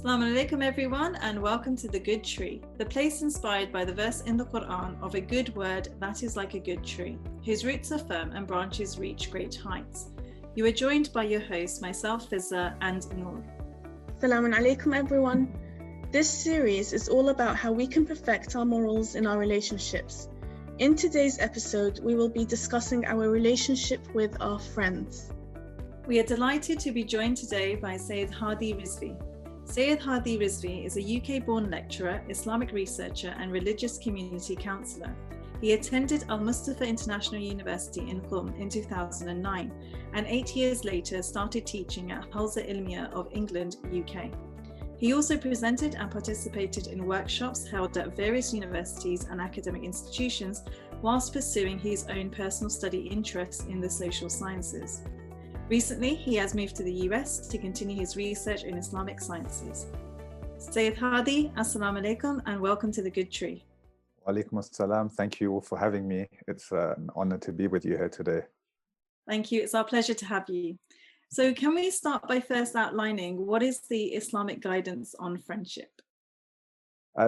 Assalamu alaikum everyone, and welcome to The Good Tree, the place inspired by the verse in the Quran of a good word that is like a good tree, whose roots are firm and branches reach great heights. You are joined by your hosts, myself, Fizza, and Noor. Assalamu alaikum everyone. This series is all about how we can perfect our morals in our relationships. In today's episode, we will be discussing our relationship with our friends. We are delighted to be joined today by Sayyid Hadi Radhawi. Sayyid Hadi Radhawi is a UK-born lecturer, Islamic researcher and religious community councillor. He attended Mustafa International University in Qom in 2009 and 8 years later started teaching at Hawza Ilmiyya of England, UK. He also presented and participated in workshops held at various universities and academic institutions whilst pursuing his own personal study interests in the social sciences. Recently, he has moved to the US to continue his research in Islamic sciences. Sayyid Hadi, Assalamu alaikum, and welcome to The Good Tree. Wa alaikum assalam. Thank you all for having me. It's an honor to be with you here today. Thank you. It's our pleasure to have you. So can we start by first outlining what is the Islamic guidance on friendship?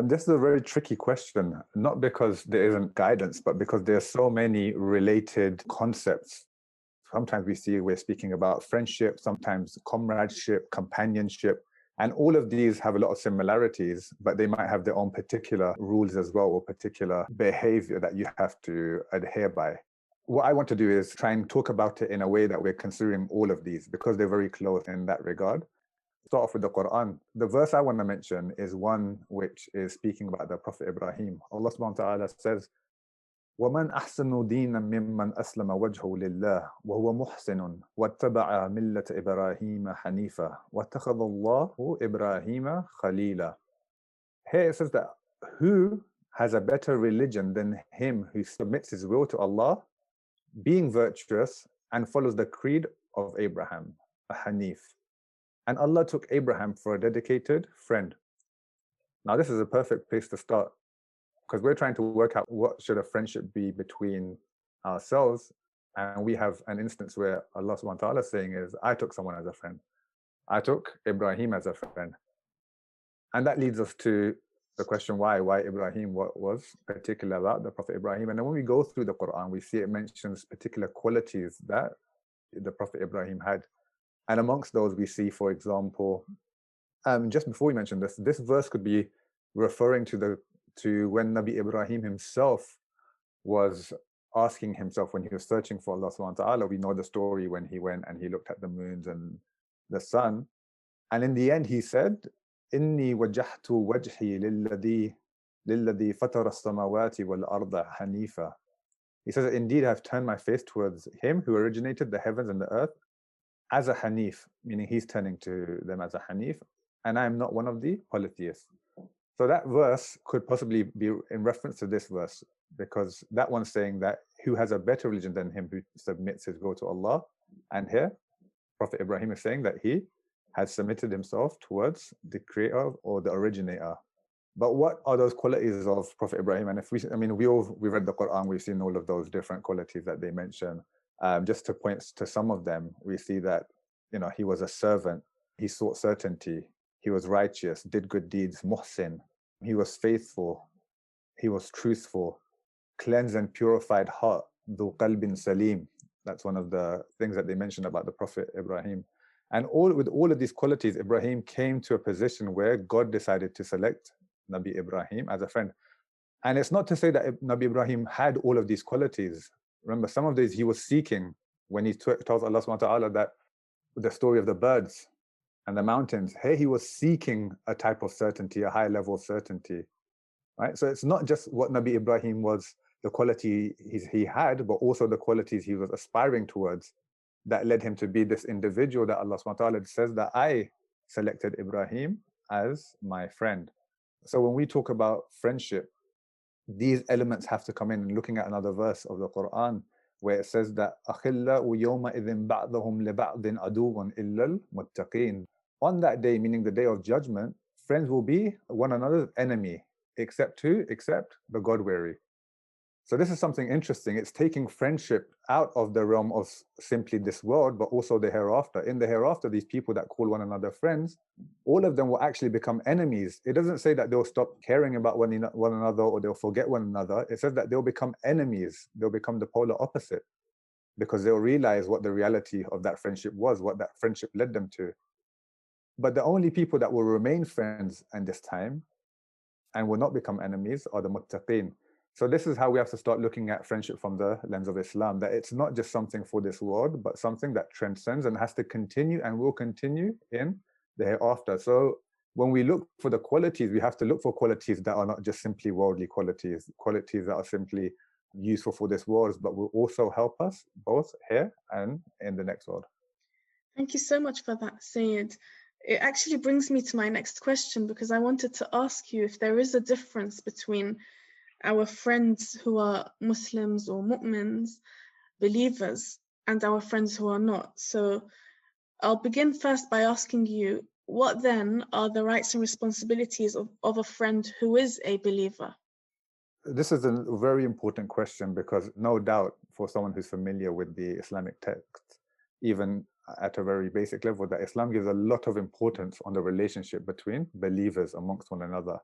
This is a very tricky question, not because there isn't guidance, but because there are so many related concepts. Sometimes we're speaking about friendship, sometimes comradeship, companionship, and all of these have a lot of similarities, but they might have their own particular rules as well, or particular behavior that you have to adhere by. What I want to do is try and talk about it in a way that we're considering all of these because they're very close in that regard. Start off with the Quran. The verse I want to mention is one which is speaking about the Prophet Ibrahim. Allah subhanahu wa ta'ala says, وَمَنْ أَحْسَنُ دِينًا مِمَّنْ أَسْلَمَ وَجْهَهُ لِلَّهِ وَهُوَ مُحْسِنٌ وَاتَّبَعَ مِلَّةَ إِبْرَاهِيمَ حَنِيفًا وَاتَّخَذَ اللَّهُ إِبْرَاهِيمَ خَلِيلًا. Here it says that who has a better religion than him who submits his will to Allah, being virtuous and follows the creed of Abraham, a Hanif. And Allah took Abraham for a dedicated friend. Now this is a perfect place to start, because we're trying to work out what should a friendship be between ourselves. And we have an instance where Allah subhanahu wa ta'ala is saying is, I took someone as a friend. I took Ibrahim as a friend. And that leads us to the question why Ibrahim, what was particular about the Prophet Ibrahim. And then when we go through the Quran, we see it mentions particular qualities that the Prophet Ibrahim had. And amongst those we see, for example, just before we mention this verse could be referring to when Nabi Ibrahim himself was asking himself when he was searching for Allah subhanahu wa ta'ala. We know the story when he went and he looked at the moons and the sun. And in the end he said, إِنِّي وَجَّهْتُ وَجْهِي لِلَّذِي فَتَرَ السَّمَوَاتِ وَالْأَرْضَ حَنِيفًا. He says, indeed I have turned my face towards him who originated the heavens and the earth as a Hanif, meaning he's turning to them as a Hanif, and I am not one of the polytheists. So that verse could possibly be in reference to this verse, because that one's saying that who has a better religion than him who submits his will to Allah. And here, Prophet Ibrahim is saying that he has submitted himself towards the creator or the originator. But what are those qualities of Prophet Ibrahim? And we read the Quran, we've seen all of those different qualities that they mention. Just to point to some of them, we see that, he was a servant, he sought certainty, he was righteous, did good deeds, muhsin. He was faithful, he was truthful, cleansed and purified heart, dhu qalbin salim. That's one of the things that they mentioned about the Prophet Ibrahim. And with all of these qualities, Ibrahim came to a position where God decided to select Nabi Ibrahim as a friend. And it's not to say that Nabi Ibrahim had all of these qualities. Remember, some of these he was seeking when he tells Allah subhanahu wa ta'ala that the story of the birds and the mountains. Here he was seeking a type of certainty, a high level of certainty, right? So it's not just what Nabi Ibrahim was, the quality he had, but also the qualities he was aspiring towards that led him to be this individual that Allah subhanahu wa ta'ala says that I selected Ibrahim as my friend. So when we talk about friendship, these elements have to come in. And looking at another verse of the Quran where it says that أَخِلَّاءُ يَوْمَئِذٍ بَعْضُهُمْ لِبَعْضٍ عَدُوٌّ إِلَّا الْمُتَّقِينَ. On that day, meaning the day of judgment, friends will be one another's enemy, except the God-weary. So this is something interesting. It's taking friendship out of the realm of simply this world, but also the hereafter. In the hereafter, these people that call one another friends, all of them will actually become enemies. It doesn't say that they'll stop caring about one another or they'll forget one another. It says that they'll become enemies. They'll become the polar opposite, because they'll realize what the reality of that friendship was, what that friendship led them to. But the only people that will remain friends in this time and will not become enemies are the muttaqeen. So this is how we have to start looking at friendship from the lens of Islam, that it's not just something for this world, but something that transcends and has to continue and will continue in the hereafter. So when we look for the qualities, we have to look for qualities that are not just simply worldly qualities, qualities that are simply useful for this world, but will also help us both here and in the next world. Thank you so much for that, Sayyid. It actually brings me to my next question, because I wanted to ask you if there is a difference between our friends who are Muslims or mu'mins, believers, and our friends who are not. So I'll begin first by asking you, what then are the rights and responsibilities of a friend who is a believer? This is a very important question, because no doubt for someone who's familiar with the Islamic text, even at a very basic level, that Islam gives a lot of importance on the relationship between believers amongst one another.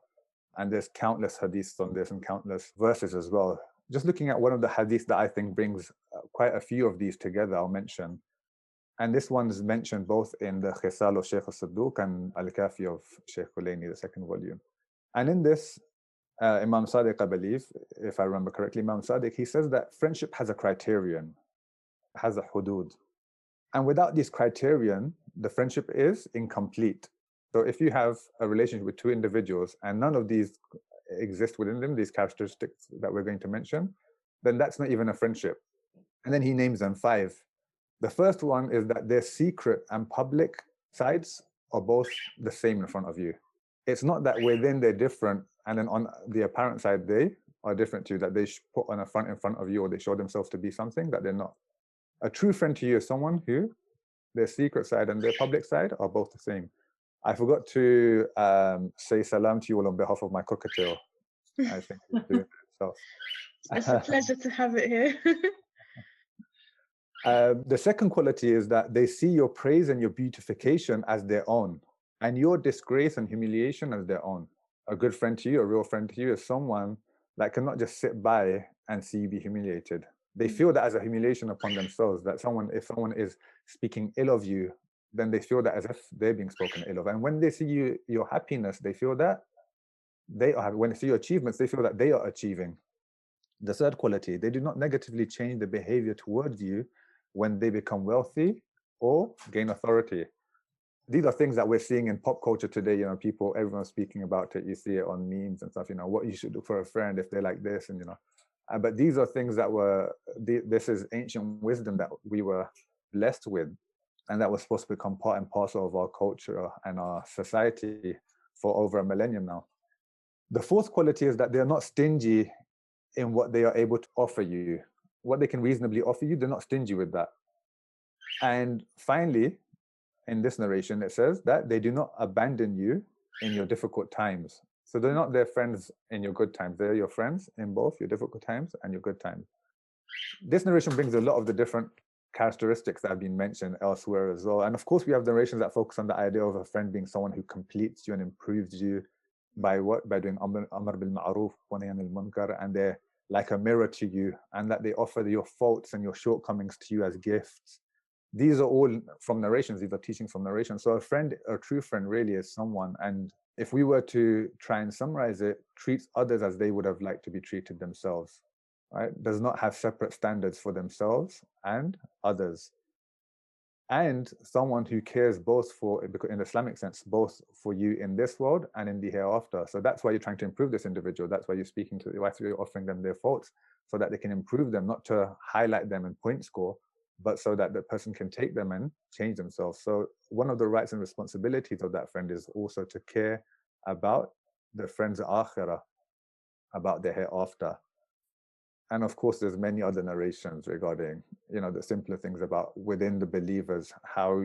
And there's countless hadiths on this and countless verses as well. Just looking at one of the hadiths that I think brings quite a few of these together, I'll mention. And this one's mentioned both in the Khisal of Shaykh al-Sadduq and Al-Kafi of Shaykh Kulaini, the second volume. And in this, Imam Sadiq, I believe, if I remember correctly, Imam Sadiq, he says that friendship has a criterion, has a hudud. And without this criterion, the friendship is incomplete. So if you have a relationship with two individuals and none of these exist within them, these characteristics that we're going to mention, then that's not even a friendship. And then he names them 5. The first one is that their secret and public sides are both the same in front of you. It's not that within they're different and then on the apparent side they are different to you, that they put on a front in front of you or they show themselves to be something that they're not. A true friend to you is someone who their secret side and their public side are both the same. I forgot to say salam to you all on behalf of my cockatiel. I think it's doing itself. It's a pleasure to have it here. The second quality is that they see your praise and your beautification as their own, and your disgrace and humiliation as their own. A good friend to you, a real friend to you, is someone that cannot just sit by and see you be humiliated. They feel that as a humiliation upon themselves, that if someone is speaking ill of you, then they feel that as if they're being spoken ill of. And when they see your happiness, they feel that they are. When they see your achievements, they feel that they are achieving. The third quality, they do not negatively change the behavior towards you when they become wealthy or gain authority. These are things that we're seeing in pop culture today. You know, everyone's speaking about it. You see it on memes and stuff. You know, what you should look for a friend if they're like this, and you know. But these are things that this is ancient wisdom that we were blessed with, and that was supposed to become part and parcel of our culture and our society for over a millennium now. The fourth quality is that they're not stingy in what they are able to offer you. What they can reasonably offer you, they're not stingy with that. And finally, in this narration, it says that they do not abandon you in your difficult times. So they're not their friends in your good times. They're your friends in both your difficult times and your good times. This narration brings a lot of the different characteristics that have been mentioned elsewhere as well. And of course, we have narrations that focus on the idea of a friend being someone who completes you and improves you by what? By doing amr bil ma'ruf wa nahy anil munkar, and they're like a mirror to you, and that they offer your faults and your shortcomings to you as gifts. These are all from narrations. These are teachings from narrations. So a true friend really is someone, and if we were to try and summarize it, treats others as they would have liked to be treated themselves, right? Does not have separate standards for themselves and others. And someone who cares both in the Islamic sense, both for you in this world and in the hereafter. So that's why you're trying to improve this individual. That's why you're speaking to, why you're offering them their faults, so that they can improve them, not to highlight them and point score, but so that the person can take them and change themselves. So one of the rights and responsibilities of that friend is also to care about the friend's akhirah, about their hereafter. And of course, there's many other narrations regarding, the simpler things about within the believers, how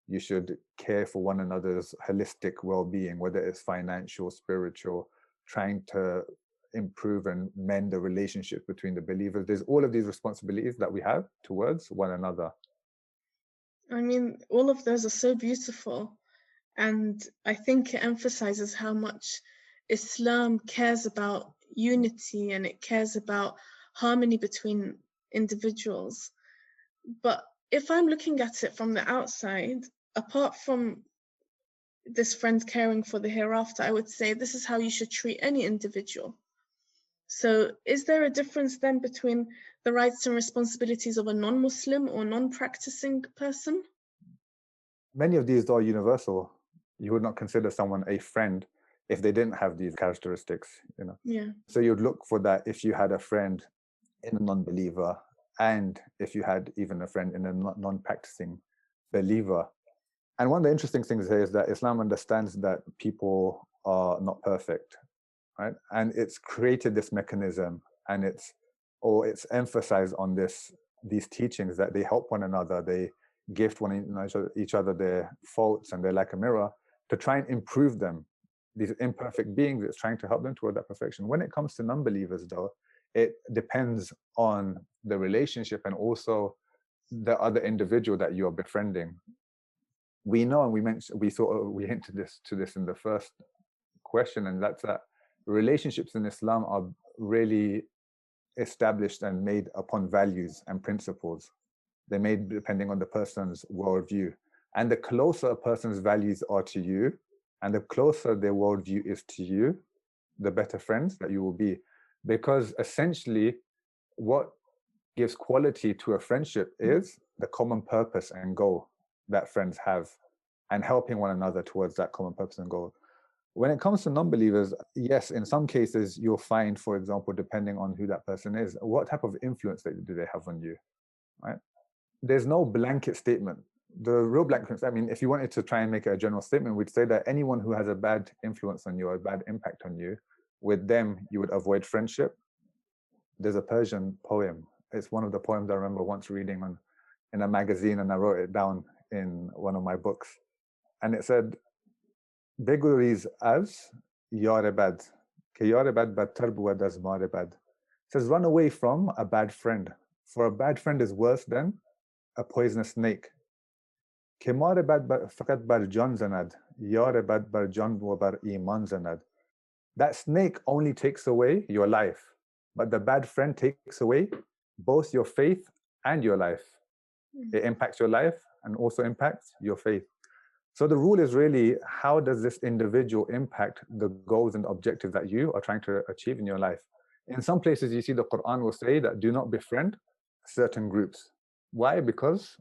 you should care for one another's holistic well-being, whether it's financial, spiritual, trying to improve and mend the relationship between the believers. There's all of these responsibilities that we have towards one another. I mean, all of those are so beautiful. And I think it emphasizes how much Islam cares about unity and it cares about harmony between individuals. But if I'm looking at it from the outside, apart from this friend caring for the hereafter, I would say this is how you should treat any individual. So is there a difference then between the rights and responsibilities of a non-Muslim or non-practicing person? Many of these are universal. You would not consider someone a friend if they didn't have these characteristics, you know. Yeah. So you'd look for that if you had a friend in a non-believer, and if you had even a friend in a non-practicing believer. And one of the interesting things here is that Islam understands that people are not perfect, right? And it's created this mechanism, and it's emphasized on these teachings that they help one another, they gift each other their faults, and they're like a mirror to try and improve them. These imperfect beings, it's trying to help them toward that perfection. When it comes to non-believers, though, it depends on the relationship and also the other individual that you are befriending. We know, and we hinted to this in the first question, and that's that relationships in Islam are really established and made upon values and principles. They're made depending on the person's worldview. And the closer a person's values are to you, and the closer their worldview is to you, the better friends that you will be. Because essentially, what gives quality to a friendship is the common purpose and goal that friends have, and helping one another towards that common purpose and goal. When it comes to non-believers, yes, in some cases, you'll find, for example, depending on who that person is, what type of influence do they have on you, right? There's no blanket statement. The real blanket, I mean, if you wanted to try and make a general statement, we'd say that anyone who has a bad influence on you or a bad impact on you, with them, you would avoid friendship. There's a Persian poem. It's one of the poems I remember once reading in a magazine, and I wrote it down in one of my books. And it said, Beguriz az yar bad, ke yar bad badtar buad az mar bad. It says, run away from a bad friend, for a bad friend is worse than a poisonous snake. Ke mar bad faqat bar jan zanad, yar bad bar jan wa bar iman zanad. That snake only takes away your life, but the bad friend takes away both your faith and your life. It impacts your life and also impacts your faith. So the rule is really, how does this individual impact the goals and objectives that you are trying to achieve in your life? In some places, you see the Quran will say that do not befriend certain groups. Why? Because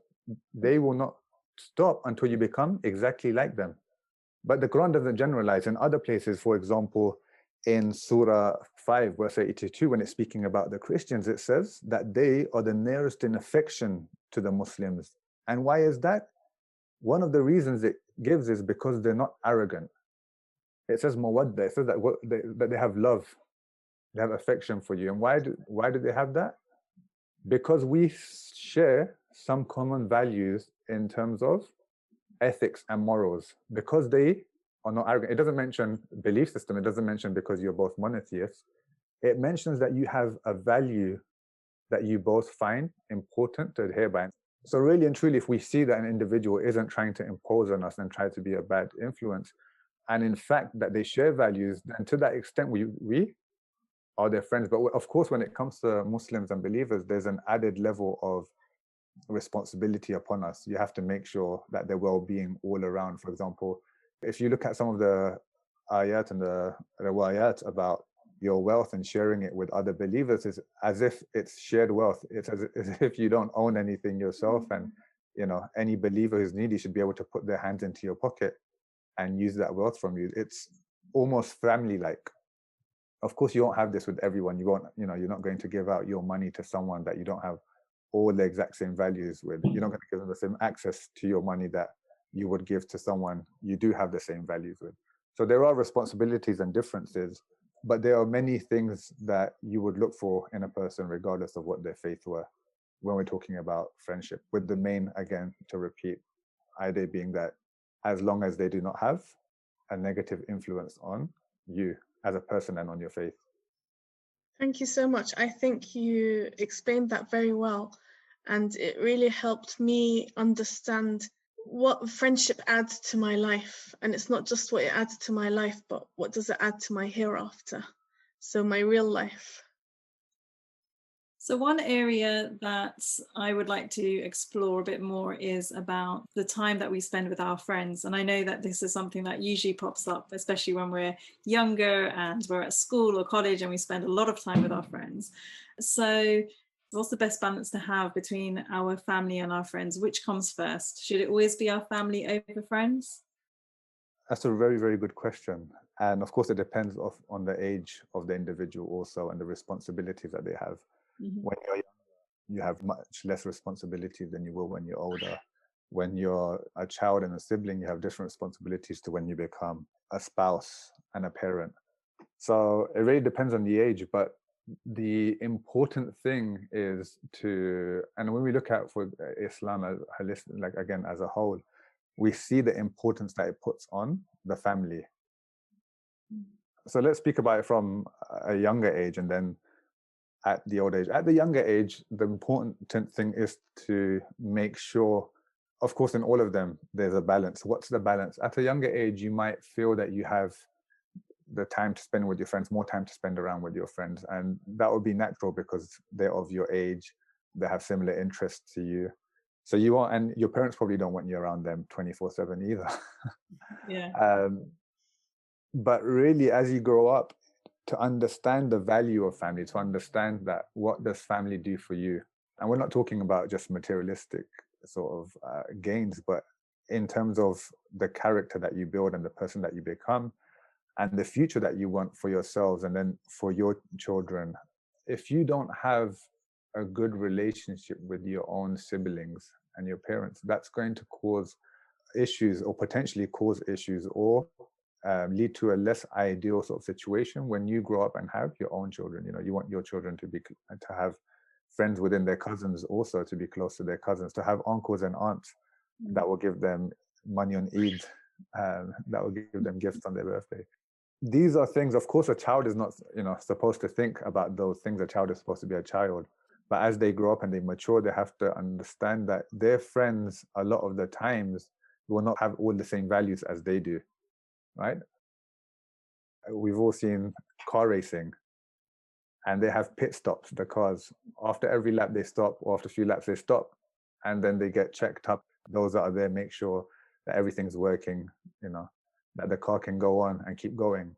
they will not stop until you become exactly like them. But the Quran doesn't generalize. In other places, for example, in Surah 5, verse 82, when it's speaking about the Christians, it says that they are the nearest in affection to the Muslims. And why is that? One of the reasons it gives is because they're not arrogant. It says mawadda, it says that they have love, they have affection for you. And why do they have that? Because we share some common values in terms of ethics and morals. Because they are not arrogant. It doesn't mention belief system. It doesn't mention because you're both monotheists. It mentions that you have a value that you both find important to adhere by. So really and truly, if we see that an individual isn't trying to impose on us and try to be a bad influence, and in fact that they share values, then to that extent we are their friends. But of course, when it comes to Muslims and believers, there's an added level of responsibility upon us. You have to make sure that their well-being all around. For example, if you look at some of the ayat and the riwayat about your wealth and sharing it with other believers, is as if it's shared wealth. It's as if you don't own anything yourself, and any believer who's needy should be able to put their hands into your pocket and use that wealth from you. It's almost family-like. Of course, you won't have this with everyone. You won't, you're not going to give out your money to someone that you don't have all the exact same values with. You're not going to give them the same access to your money that you would give to someone you do have the same values with. So there are responsibilities and differences, but there are many things that you would look for in a person, regardless of what their faith were, when we're talking about friendship, with the main, again, to repeat, idea being that as long as they do not have a negative influence on you as a person and on your faith. Thank you so much. I think you explained that very well, and it really helped me understand what friendship adds to my life. And it's not just what it adds to my life, but what does it add to my hereafter, so my real life. So one area that I would like to explore a bit more is about the time that we spend with our friends. And I know that this is something that usually pops up, especially when we're younger and we're at school or college and we spend a lot of time with our friends. So what's the best balance to have between our family and our friends? Which comes first? Should it always be our family over friends? That's a very, very good question. And of course, it depends on the age of the individual also and the responsibilities that they have. Mm-hmm. When you're young, you have much less responsibilities than you will when you're older. When you're a child and a sibling, you have different responsibilities to when you become a spouse and a parent. So it really depends on the age, but the important thing is to, and when we look at for Islam as holistic, like again, as a whole, we see the importance that it puts on the family. So let's speak about it from a younger age and then at the old age. At the younger age, the important thing is to make sure, of course, in all of them, there's a balance. What's the balance? At a younger age, you might feel that you have the time to spend with your friends, more time to spend around with your friends. And that would be natural because they're of your age, they have similar interests to you. So you want, and your parents probably don't want you around them 24/7 either. Yeah. But really, as you grow up, to understand the value of family, to understand that what does family do for you? And we're not talking about just materialistic sort of gains, but in terms of the character that you build and the person that you become and the future that you want for yourselves and then for your children. If you don't have a good relationship with your own siblings and your parents, that's going to cause issues or potentially cause issues or lead to a less ideal sort of situation when you grow up and have your own children. You know, you want your children to have friends within their cousins, also to be close to their cousins, to have uncles and aunts that will give them money on Eid, that will give them gifts on their birthday. These are things, of course, a child is not, supposed to think about those things. A child is supposed to be a child. But as they grow up and they mature, they have to understand that their friends, a lot of the times, will not have all the same values as they do, right? We've all seen car racing, and they have pit stops. The cars, after every lap they stop, or after a few laps they stop, and then they get checked up. Those that are there make sure that everything's working, that the car can go on and keep going.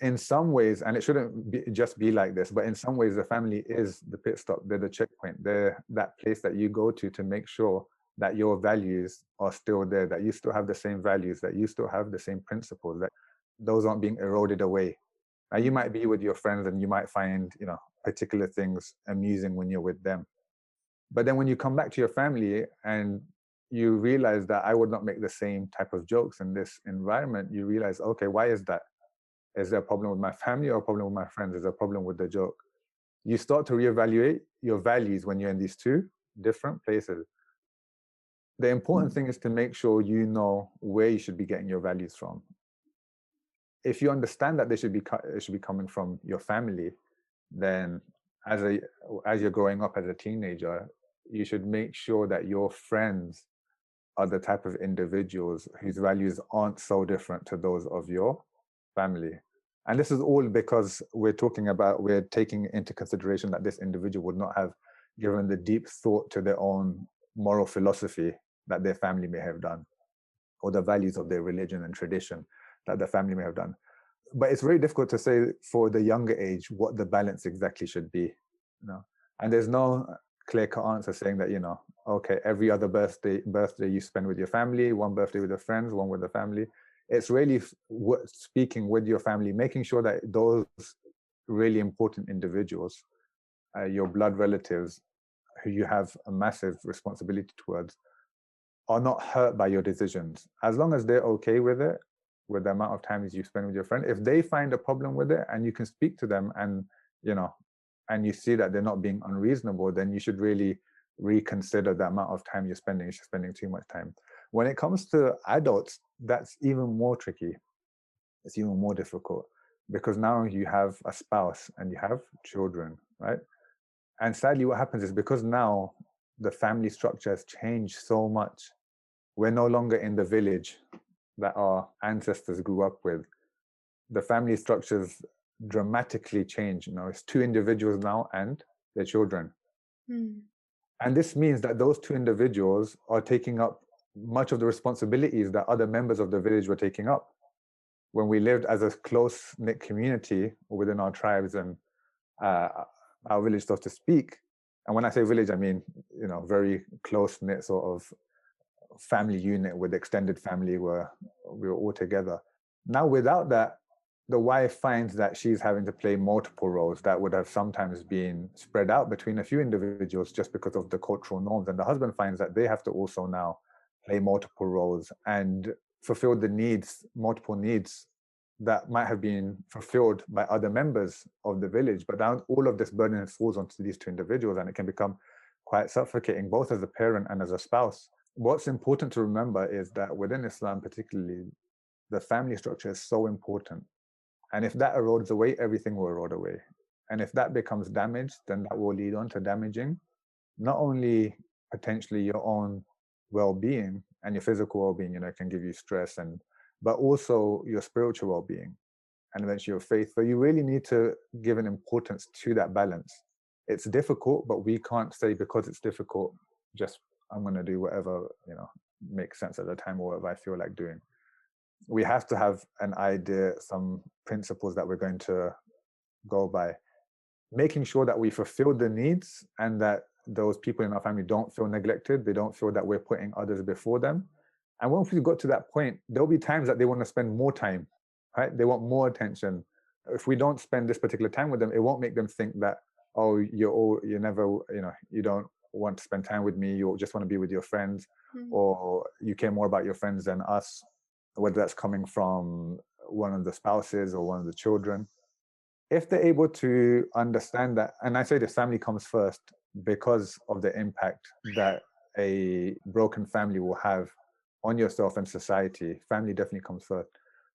In some ways, and it shouldn't just be like this, but in some ways the family is the pit stop. They're the checkpoint. They're that place that you go to make sure that your values are still there, that you still have the same values, that you still have the same principles, that those aren't being eroded away. Now, you might be with your friends and you might find, particular things amusing when you're with them. But then when you come back to your family and you realize that I would not make the same type of jokes in this environment, you realize, okay, why is that? Is there a problem with my family or a problem with my friends? Is there a problem with the joke? You start to reevaluate your values when you're in these two different places. The important thing is to make sure you know where you should be getting your values from. If you understand that it should be coming from your family, then as you're growing up as a teenager, you should make sure that your friends are the type of individuals whose values aren't so different to those of your family. And this is all because we're taking into consideration that this individual would not have given the deep thought to their own moral philosophy that their family may have done, or the values of their religion and tradition that the family may have done. But it's very difficult to say for the younger age what the balance exactly should be. And there's no clear-cut answer saying that, okay, every other birthday you spend with your family, one birthday with your friends, one with the family. It's really speaking with your family, making sure that those really important individuals, your blood relatives, who you have a massive responsibility towards, are not hurt by your decisions. As long as they're okay with it, with the amount of time you spend with your friend, if they find a problem with it and you can speak to them and, and you see that they're not being unreasonable, then you should really reconsider the amount of time you're spending. You're spending too much time. When it comes to adults, that's even more tricky. It's even more difficult because now you have a spouse and you have children, right? And sadly, what happens is because now the family structure has changed so much, we're no longer in the village that our ancestors grew up with. The family structures dramatically change. It's two individuals now and their children. And this means that those two individuals are taking up much of the responsibilities that other members of the village were taking up. When we lived as a close-knit community within our tribes and our village, so to speak, and when I say village, I mean, very close-knit sort of family unit with extended family where we were all together. Now, without that, the wife finds that she's having to play multiple roles that would have sometimes been spread out between a few individuals just because of the cultural norms. And the husband finds that they have to also now play multiple roles and fulfill the needs, multiple needs that might have been fulfilled by other members of the village. But now all of this burden falls onto these two individuals, and it can become quite suffocating, both as a parent and as a spouse. What's important to remember is that within Islam particularly, the family structure is so important. And if that erodes away, everything will erode away. And if that becomes damaged, then that will lead on to damaging not only potentially your own well-being and your physical well-being, it can give you stress, but also your spiritual well-being and eventually your faith. So you really need to give an importance to that balance. It's difficult, but we can't say because it's difficult, just I'm going to do whatever, makes sense at the time or whatever I feel like doing. We have to have an idea, some principles that we're going to go by, making sure that we fulfill the needs and that those people in our family don't feel neglected. They don't feel that we're putting others before them. And once we got to that point, there'll be times that they want to spend more time, right? They want more attention. If we don't spend this particular time with them, it won't make them think that, oh, you never, you don't want to spend time with me. You just want to be with your friends, or you care more about your friends than us, whether that's coming from one of the spouses or one of the children. If they're able to understand that, and I say the family comes first because of the impact that a broken family will have on yourself and society, family definitely comes first.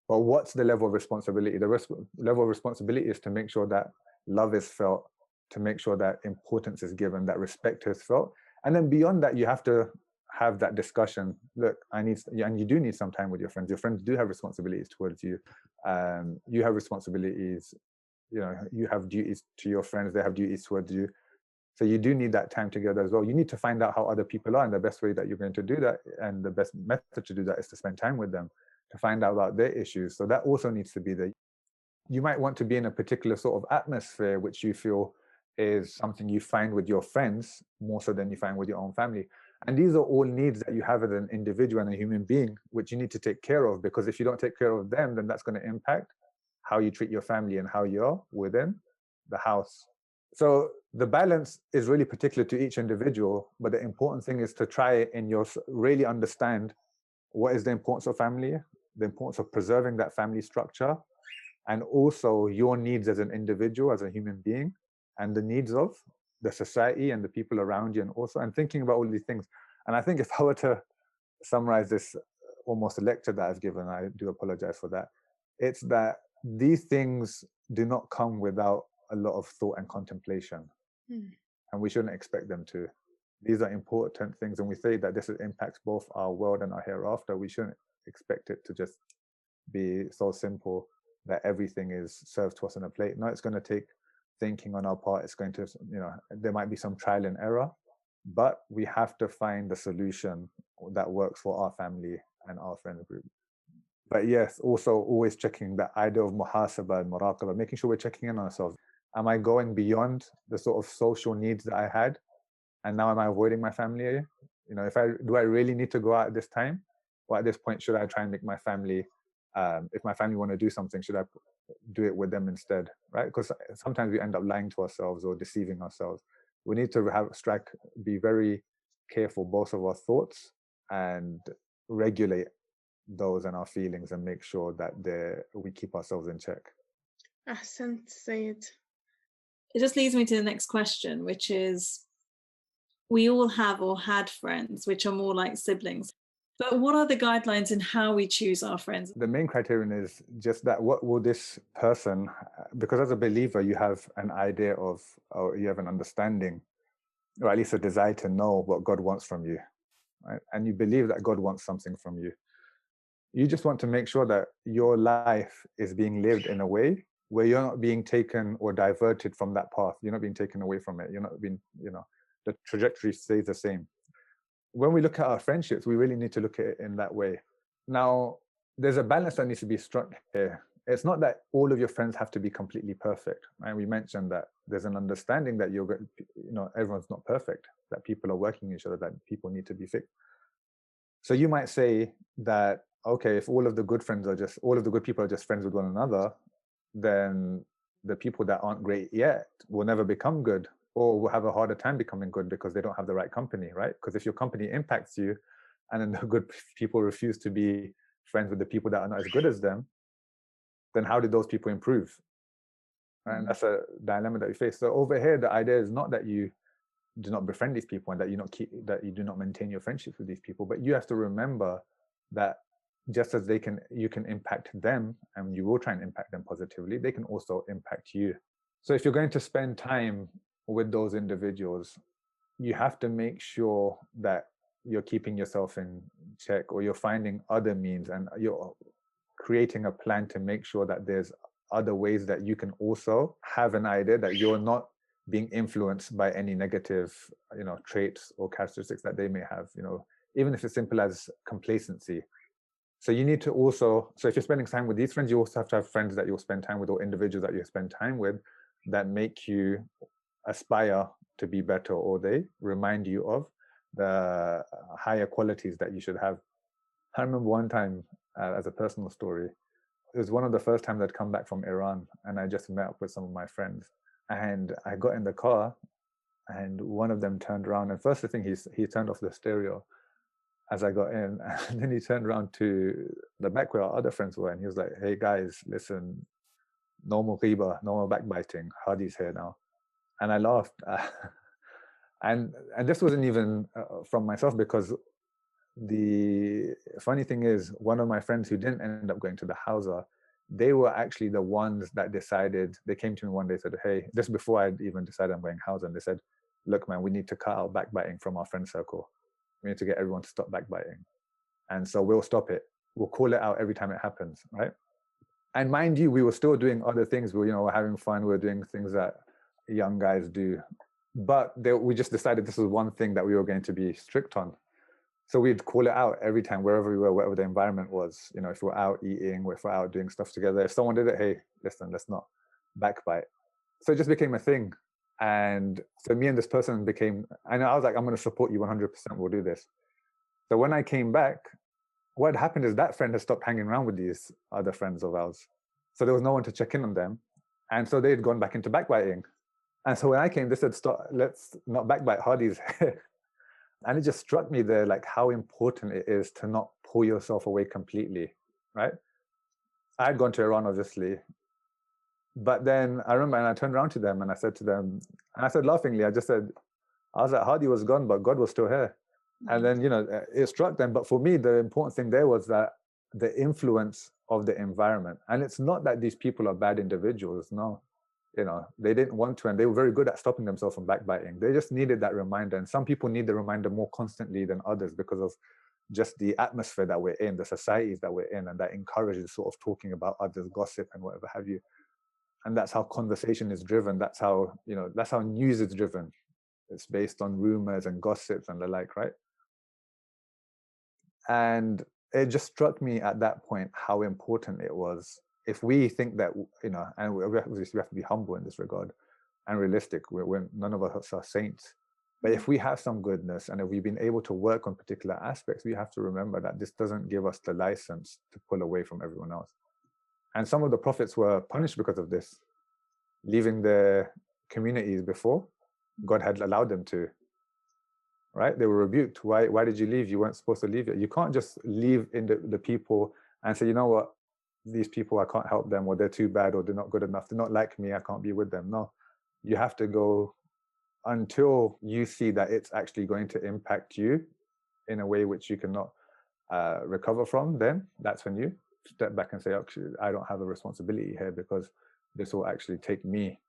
But what's the level of responsibility? The level of responsibility is to make sure that love is felt, to make sure that importance is given, that respect is felt. And then beyond that, you have to have that discussion. Look, and you do need some time with your friends. Your friends do have responsibilities towards you. You have responsibilities, you have duties to your friends, they have duties towards you. So you do need that time together as well. You need to find out how other people are, and the best way that you're going to do that, and the best method to do that, is to spend time with them, to find out about their issues. So that also needs to be there. You might want to be in a particular sort of atmosphere which you feel is something you find with your friends more so than you find with your own family. And these are all needs that you have as an individual and a human being, which you need to take care of, because if you don't take care of them, then that's going to impact how you treat your family and how you're within the house. So the balance is really particular to each individual, but the important thing is to try and really understand what is the importance of family, the importance of preserving that family structure, and also your needs as an individual, as a human being, and the needs of the society and the people around you, and thinking about all these things. And I think if I were to summarize this almost a lecture that I've given, I do apologize for that, it's that these things do not come without a lot of thought and contemplation. And we shouldn't expect them to. These are important things, and we say that this impacts both our world and our hereafter. We shouldn't expect it to just be so simple that everything is served to us on a plate. No, it's going to take thinking on our part. It's going to, there might be some trial and error, but we have to find the solution that works for our family and our friend group. But yes, also always checking the idea of muhasaba and muraqaba, making sure we're checking in on ourselves. Am I going beyond the sort of social needs that I had? And now am I avoiding my family? Do I really need to go out at this time? Or at this point, should I try and make my family, if my family want to do something, should I do it with them instead, right? Because sometimes we end up lying to ourselves or deceiving ourselves. We need to be very careful, both of our thoughts, and regulate those and our feelings, and make sure that we keep ourselves in check. Ahsant, Sayyid. It just leads me to the next question, which is, we all have or had friends which are more like siblings. But what are the guidelines in how we choose our friends? The main criterion is just that what will this person, because as a believer, you have an idea of, or you have an understanding, or at least a desire to know what God wants from you, right? And you believe that God wants something from you. You just want to make sure that your life is being lived in a way where you're not being taken or diverted from that path. You're not being taken away from it. You're not being, the trajectory stays the same. When we look at our friendships, we really need to look at it in that way. Now, there's a balance that needs to be struck here. It's not that all of your friends have to be completely perfect, right? We mentioned that there's an understanding that everyone's not perfect, that people are working each other, that people need to be fixed. So you might say that, okay, if all of the good people are just friends with one another, then the people that aren't great yet will never become good, or will have a harder time becoming good because they don't have the right company, right? Because if your company impacts you and then the good people refuse to be friends with the people that are not as good as them, then how did those people improve? And that's a dilemma that we face. So over here, the idea is not that you do not befriend these people and that you do not maintain your friendships with these people, but you have to remember that just as you can impact them, and you will try and impact them positively, they can also impact you. So if you're going to spend time with those individuals, you have to make sure that you're keeping yourself in check, or you're finding other means, and you're creating a plan to make sure that there's other ways that you can also have an idea that you're not being influenced by any negative, traits or characteristics that they may have, even if it's simple as complacency. So you need to also, so if you're spending time with these friends, you also have to have friends that you'll spend time with, or individuals that you spend time with that make you aspire to be better, or they remind you of the higher qualities that you should have. I remember one time, as a personal story, it was one of the first times I'd come back from Iran, and I just met up with some of my friends, and I got in the car, and one of them turned around, and first thing he turned off the stereo as I got in, and then he turned around to the back where our other friends were, and he was like, "Hey guys, listen, no more ghiba, no more backbiting. Hadi's here now." And I laughed, and this wasn't even from myself, because the funny thing is, one of my friends who didn't end up going to the Hawza, they were actually the ones that decided. They came to me one day, said, "Hey," just before I'd even decided I'm going Hawza, and they said, "Look, man, we need to cut out backbiting from our friend circle. We need to get everyone to stop backbiting. And so we'll stop it. We'll call it out every time it happens," right? And mind you, we were still doing other things. We're having fun. We're doing things that young guys do. But we just decided this was one thing that we were going to be strict on. So we'd call it out every time, wherever we were, whatever the environment was. If we're out eating, if we're out doing stuff together, if someone did it, hey, listen, let's not backbite. So it just became a thing. And so me and this person I was like, I'm going to support you 100%. We'll do this. So when I came back, what happened is that friend had stopped hanging around with these other friends of ours. So there was no one to check in on them. And so they had gone back into backbiting. And so when I came, they said, "Stop, let's not backbite, Hadi's here." And it just struck me there, like how important it is to not pull yourself away completely, right? I had gone to Iran, obviously. But then I remember, and I turned around to them and I said to them, and I said laughingly, I was like, Hadi was gone, but God was still here. And then, it struck them. But for me, the important thing there was that the influence of the environment. And it's not that these people are bad individuals. No, they didn't want to, and they were very good at stopping themselves from backbiting. They just needed that reminder. And some people need the reminder more constantly than others because of just the atmosphere that we're in, the societies that we're in, and that encourages sort of talking about others, gossip and whatever have you. And that's how conversation is driven. That's how news is driven. It's based on rumors and gossips and the like, right? And it just struck me at that point how important it was. If we think that, and we have to be humble in this regard and realistic. None of us are saints. But if we have some goodness and if we've been able to work on particular aspects, we have to remember that this doesn't give us the license to pull away from everyone else. And some of the prophets were punished because of this, leaving their communities before God had allowed them to, right? They were rebuked. Why did you leave? You weren't supposed to leave it. You can't just leave in the people and say, you know what, these people, I can't help them, or they're too bad, or they're not good enough. They're not like me. I can't be with them. No, you have to go until you see that it's actually going to impact you in a way which you cannot. recover from, then that's when you step back and say, actually, I don't have a responsibility here because this will actually take me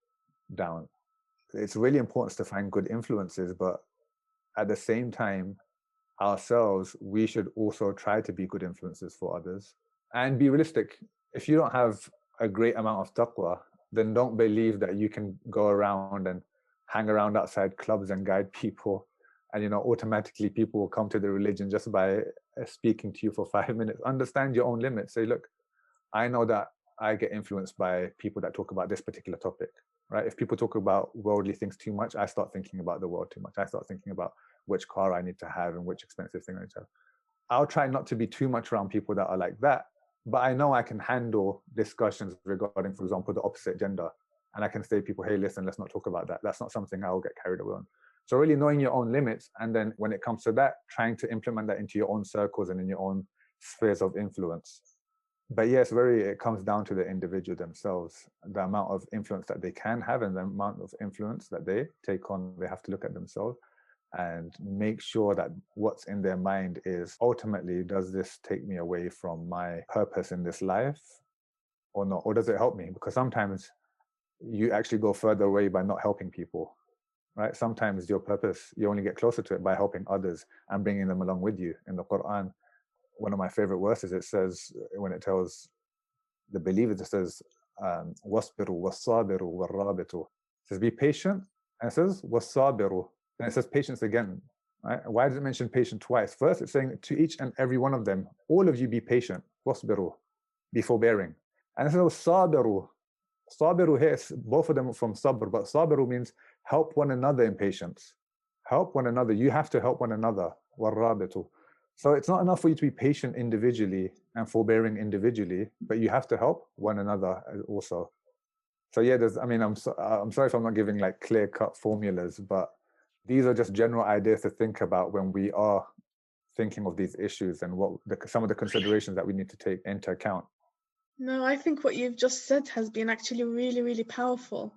down. It's really important to find good influences, but at the same time, ourselves, we should also try to be good influences for others and be realistic. If you don't have a great amount of taqwa, then don't believe that you can go around and hang around outside clubs and guide people, and automatically people will come to the religion just by speaking to you for 5 minutes. Understand your own limits. Say, look, I know that I get influenced by people that talk about this particular topic, right? If people talk about worldly things too much, I start thinking about the world too much. I start thinking about which car I need to have and which expensive thing I need to have. I'll try not to be too much around people that are like that, but I know I can handle discussions regarding, for example, the opposite gender. And I can say to people, hey, listen, let's not talk about that. That's not something I'll get carried away on. So really knowing your own limits, and then when it comes to that, trying to implement that into your own circles and in your own spheres of influence. But yes, it comes down to the individual themselves, the amount of influence that they can have and the amount of influence that they take on. They have to look at themselves and make sure that what's in their mind is ultimately, does this take me away from my purpose in this life or not? Or does it help me? Because sometimes you actually go further away by not helping people, right? Sometimes your purpose, you only get closer to it by helping others and bringing them along with you. In the Quran, one of my favorite verses, it says, when it tells the believers, it says, "Wasbiru wasabiru warabitu." It says, be patient, and it says, "Wasabiru." And it says patience again, right? Why does it mention patient twice? First, it's saying to each and every one of them, all of you be patient. Wasbiru, be forbearing. And it says, "Sabiru." Sabiru here, both of them are from sabr, but sabiru means help one another in patience. Help one another. You have to help one another. Warabitu. So it's not enough for you to be patient individually and forbearing individually, but you have to help one another also. So yeah, I'm sorry if I'm not giving like clear-cut formulas, but these are just general ideas to think about when we are thinking of these issues and some of the considerations that we need to take into account. No, I think what you've just said has been actually really, really powerful.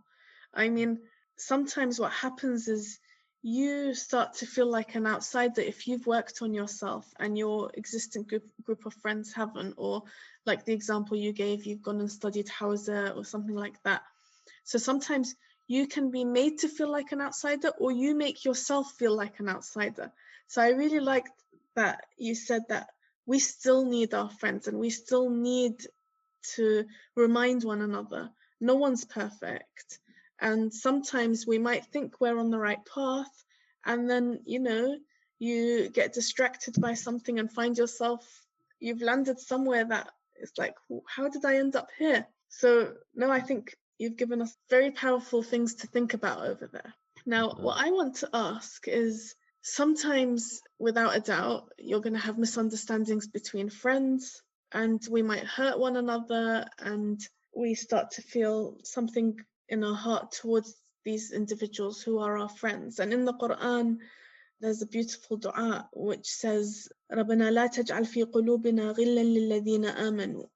I mean, sometimes what happens is you start to feel like an outsider if you've worked on yourself and your existing group of friends haven't, or like the example you gave, you've gone and studied Hawza or something like that. So sometimes you can be made to feel like an outsider, or you make yourself feel like an outsider. So I really liked that you said that we still need our friends and we still need to remind one another, no one's perfect. And sometimes we might think we're on the right path, and then, you get distracted by something and find yourself, you've landed somewhere that it's like, how did I end up here? So, no, I think you've given us very powerful things to think about over there. Now, what I want to ask is, sometimes, without a doubt, you're going to have misunderstandings between friends, and we might hurt one another, and we start to feel something in our heart towards these individuals who are our friends. And in the Quran, there's a beautiful dua which says, رَبَّنَا لَا تَجْعَلْ فِي قُلُوبِنَا غِلًّا لِلَّذِينَ آمَنُوا.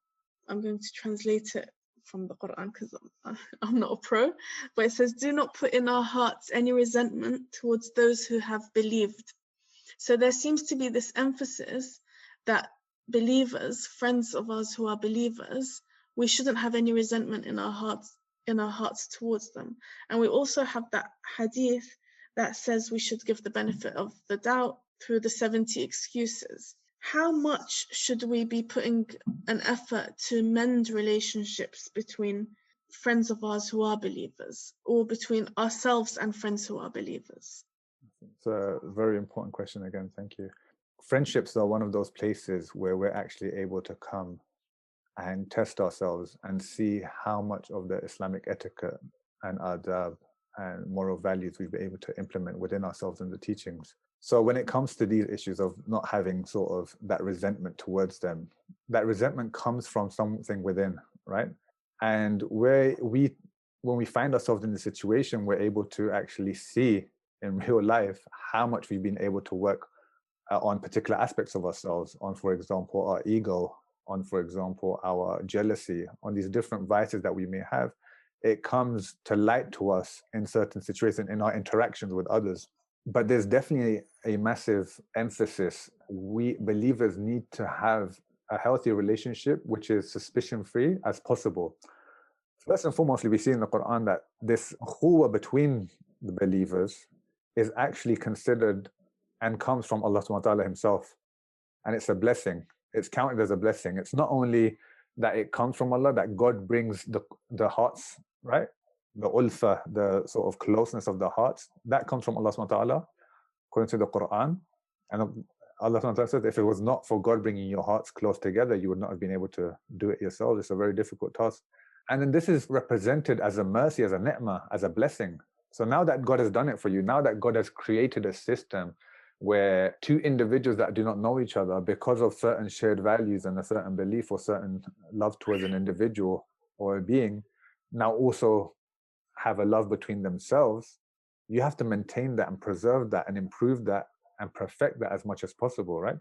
I'm going to translate it from the Quran because I'm not a pro, but it says, do not put in our hearts any resentment towards those who have believed. So there seems to be this emphasis that believers, friends of ours who are believers, we shouldn't have any resentment in our hearts towards them. And we also have that hadith that says we should give the benefit of the doubt through the 70 excuses. How much should we be putting an effort to mend relationships between friends of ours who are believers, or between ourselves and friends who are believers? It's a very important question again, thank you. Friendships are one of those places where we're actually able to come and test ourselves and see how much of the Islamic etiquette and adab and moral values we've been able to implement within ourselves and the teachings. So when it comes to these issues of not having sort of that resentment towards them, that resentment comes from something within, right? And when we find ourselves in the situation, we're able to actually see in real life how much we've been able to work on particular aspects of ourselves, on, for example, our ego, on, for example, our jealousy, on these different vices that we may have. It comes to light to us in certain situations, in our interactions with others. But there's definitely a massive emphasis. We believers need to have a healthy relationship which is suspicion-free as possible. First and foremost, we see in the Quran that this ukhuwah between the believers is actually considered and comes from Allah subhanahu wa ta'ala himself. And it's a blessing. It's counted as a blessing. It's not only that it comes from Allah, that God brings the hearts, right? The ulfa, the sort of closeness of the hearts, that comes from Allah subhanahu wa ta'ala, according to the Quran. And Allah subhanahu wa ta'ala says, if it was not for God bringing your hearts close together, you would not have been able to do it yourself. It's a very difficult task. And then this is represented as a mercy, as a ni'mah, as a blessing. So now that God has done it for you, now that God has created a system where two individuals that do not know each other, because of certain shared values and a certain belief or certain love towards an individual or a being, now also have a love between themselves, you have to maintain that and preserve that and improve that and perfect that as much as possible, right?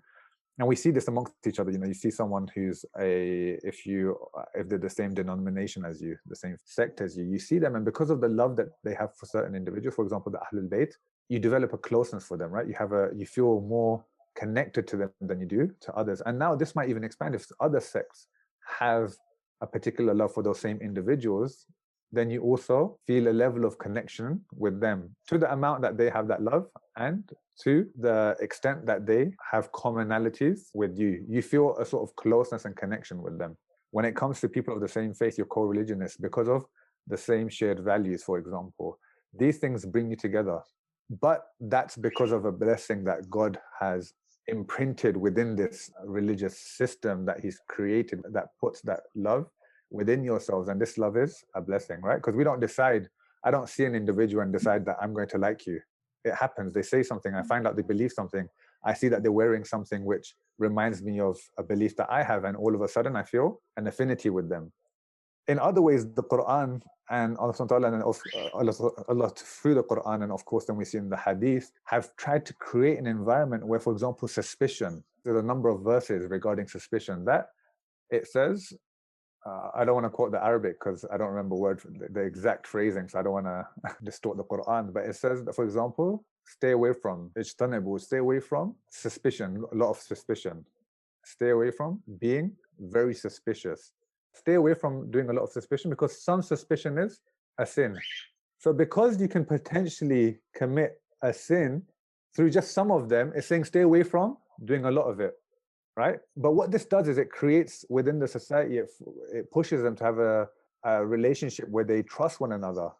And we see this amongst each other. You see someone who's if they're the same denomination as you, the same sect as you see them, and because of the love that they have for certain individuals, for example, the Ahlul Bayt, you develop a closeness for them, right? You feel more connected to them than you do to others. And now this might even expand. If other sects have a particular love for those same individuals, then you also feel a level of connection with them to the amount that they have that love and to the extent that they have commonalities with you. You feel a sort of closeness and connection with them. When it comes to people of the same faith, your co-religionists, because of the same shared values, for example, these things bring you together. But that's because of a blessing that God has imprinted within this religious system that he's created, that puts that love within yourselves. And this love is a blessing, right? Because we don't decide. I don't see an individual and decide that I'm going to like you. It happens. They say something. I find out they believe something. I see that they're wearing something which reminds me of a belief that I have. And all of a sudden I feel an affinity with them. In other ways, the Quran and Allah through the Quran, and of course then we see in the Hadith, have tried to create an environment where, for example, suspicion, there's a number of verses regarding suspicion that it says, I don't want to quote the Arabic because I don't remember the exact phrasing, so I don't want to distort the Quran, but it says that, for example, stay away from suspicion, a lot of suspicion. Stay away from being very suspicious. Stay away from doing a lot of suspicion, because some suspicion is a sin. So because you can potentially commit a sin through just some of them, it's saying stay away from doing a lot of it, right? But what this does is it creates within the society, it pushes them to have a relationship where they trust one another,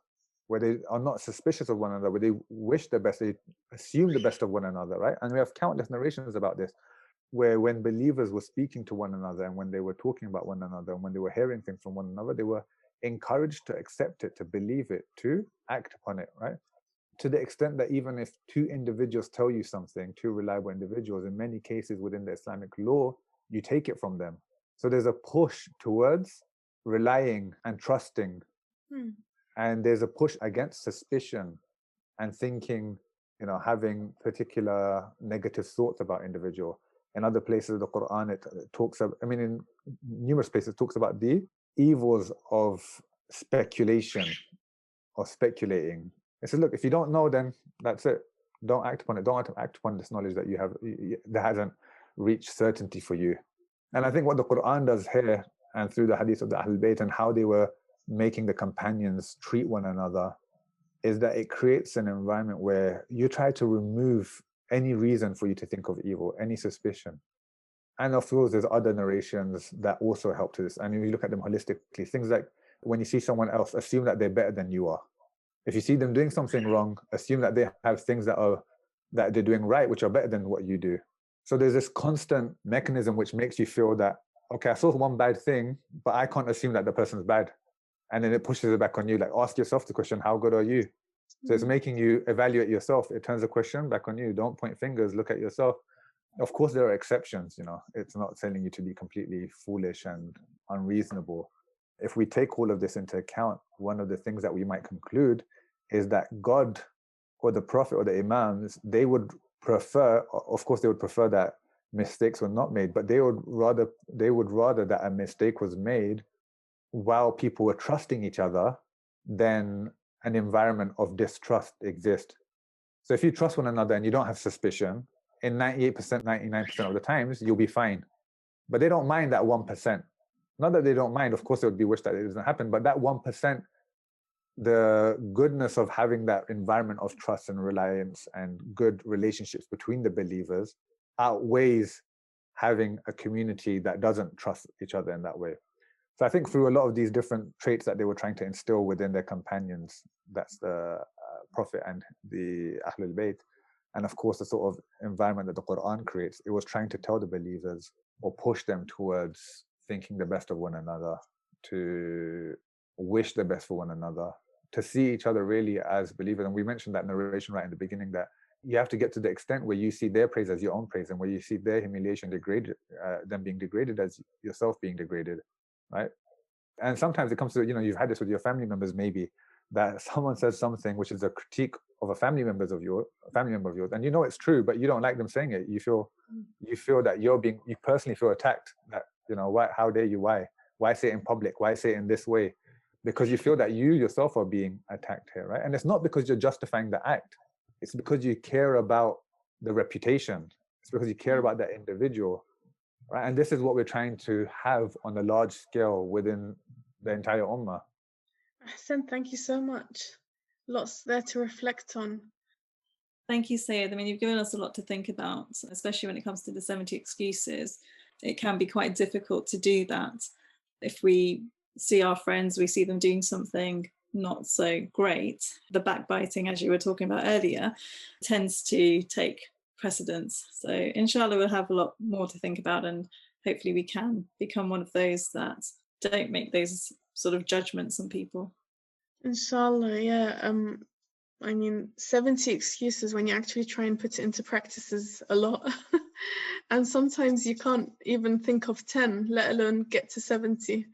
where they are not suspicious of one another, where they wish the best, they assume the best of one another, right? And we have countless narrations about this, where when believers were speaking to one another and when they were talking about one another and when they were hearing things from one another, they were encouraged to accept it, to believe it, to act upon it, right? To the extent that even if two individuals tell you something, two reliable individuals, in many cases within the Islamic law, you take it from them. So there's a push towards relying and trusting. And there's a push against suspicion and thinking, having particular negative thoughts about individual. In other places of the Quran, it talks about, in numerous places, it talks about the evils of speculation or speculating. It says, look, if you don't know, then that's it. Don't act upon it. Don't act upon this knowledge that you have that hasn't reached certainty for you. And I think what the Quran does here, and through the hadith of the Ahlul Bayt and how they were making the companions treat one another, is that it creates an environment where you try to remove any reason for you to think of evil, any suspicion. And of course, there's other narrations that also help to this. And you look at them holistically, things like when you see someone else, assume that they're better than you are. If you see them doing something wrong, assume that they have things that they're doing right, which are better than what you do. So there's this constant mechanism which makes you feel that, okay, I saw one bad thing, but I can't assume that the person's bad. And then it pushes it back on you. Like, ask yourself the question, how good are you? So it's making you evaluate yourself. It turns the question back on you. Don't point fingers, look at yourself. Of course, there are exceptions, It's not telling you to be completely foolish and unreasonable. If we take all of this into account, one of the things that we might conclude is that God or the Prophet or the Imams, they would prefer that mistakes were not made, but they would rather that a mistake was made while people were trusting each other than an environment of distrust exists. So if you trust one another and you don't have suspicion, in 98%, 99% of the times, you'll be fine. But they don't mind that 1%. Not that they don't mind, of course, they would be wish that it doesn't happen, but that 1%, the goodness of having that environment of trust and reliance and good relationships between the believers outweighs having a community that doesn't trust each other in that way. So I think through a lot of these different traits that they were trying to instill within their companions, that's the Prophet and the Ahlul Bayt, and of course the sort of environment that the Quran creates, it was trying to tell the believers or push them towards thinking the best of one another, to wish the best for one another, to see each other really as believers. And we mentioned that narration right in the beginning, that you have to get to the extent where you see their praise as your own praise, and where you see their humiliation degraded, them being degraded as yourself being degraded, right? And sometimes it comes to, you've had this with your family members, maybe, that someone says something which is a critique of a family member of yours, and it's true, but you don't like them saying it. You feel that you personally feel attacked. That why? How dare you? Why say it in public? Why say it in this way? Because you feel that you yourself are being attacked here, right? And it's not because you're justifying the act. It's because you care about the reputation. It's because you care about that individual, right? And this is what we're trying to have on a large scale within the entire ummah. Ahsan, thank you so much. Lots there to reflect on. Thank you, Sayyid. I mean, you've given us a lot to think about, especially when it comes to the 70 excuses. It can be quite difficult to do that. If we see our friends, we see them doing something not so great, the backbiting, as you were talking about earlier, tends to take precedence. So inshallah, we'll have a lot more to think about, and hopefully we can become one of those that don't make those sort of judgments on people. Inshallah, yeah. I mean, 70 excuses, when you actually try and put it into practice, is a lot. And sometimes you can't even think of 10, let alone get to 70.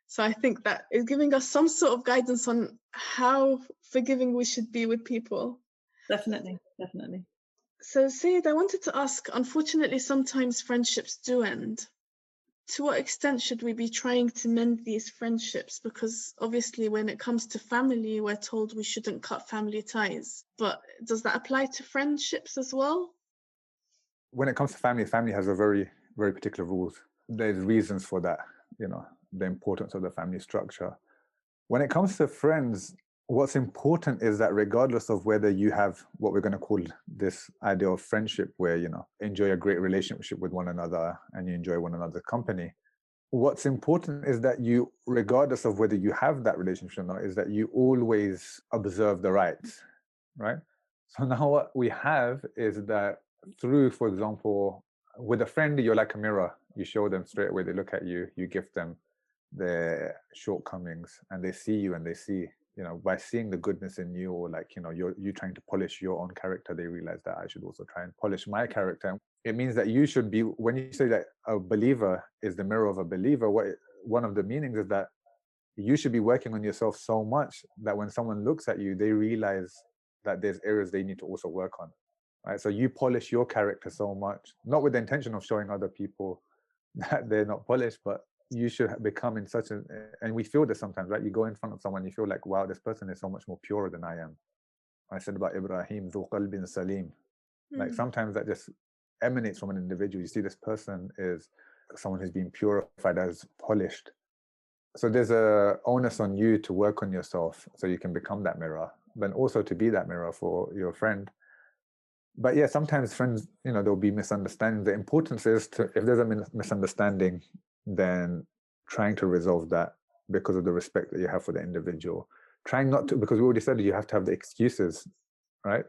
So I think that is giving us some sort of guidance on how forgiving we should be with people. Definitely, definitely. So Sayyid, I wanted to ask, unfortunately, sometimes friendships do end. To what extent should we be trying to mend these friendships? Because obviously when it comes to family, we're told we shouldn't cut family ties. But does that apply to friendships as well? When it comes to family, family has a very, very particular rules. There's reasons for that, the importance of the family structure. When it comes to friends, what's important is that regardless of whether you have what we're going to call this idea of friendship, where, enjoy a great relationship with one another and you enjoy one another's company, what's important is that you, regardless of whether you have that relationship or not, is that you always observe the rights, right? So now what we have is that through, for example, with a friend, you're like a mirror. You show them straight away, they look at you, you give them their shortcomings, and they see you, and they see, by seeing the goodness in you, or like, you trying to polish your own character, they realize that I should also try and polish my character. It means that you should be, when you say that a believer is the mirror of a believer, one of the meanings is that you should be working on yourself so much that when someone looks at you, they realize that there's areas they need to also work on, right? So you polish your character so much, not with the intention of showing other people that they're not polished, but you should become in such a, and we feel this sometimes, right? You go in front of someone, you feel like, wow, this person is so much more pure than I am. I said about Ibrahim, ذو قلب سليم. Like sometimes that just emanates from an individual. You see this person is someone who's been purified, as polished. So there's a onus on you to work on yourself so you can become that mirror, but also to be that mirror for your friend. But yeah, sometimes friends, there'll be misunderstandings. The importance is to, if there's a misunderstanding, then trying to resolve that because of the respect that you have for the individual. Trying not to, because we already said you have to have the excuses, right?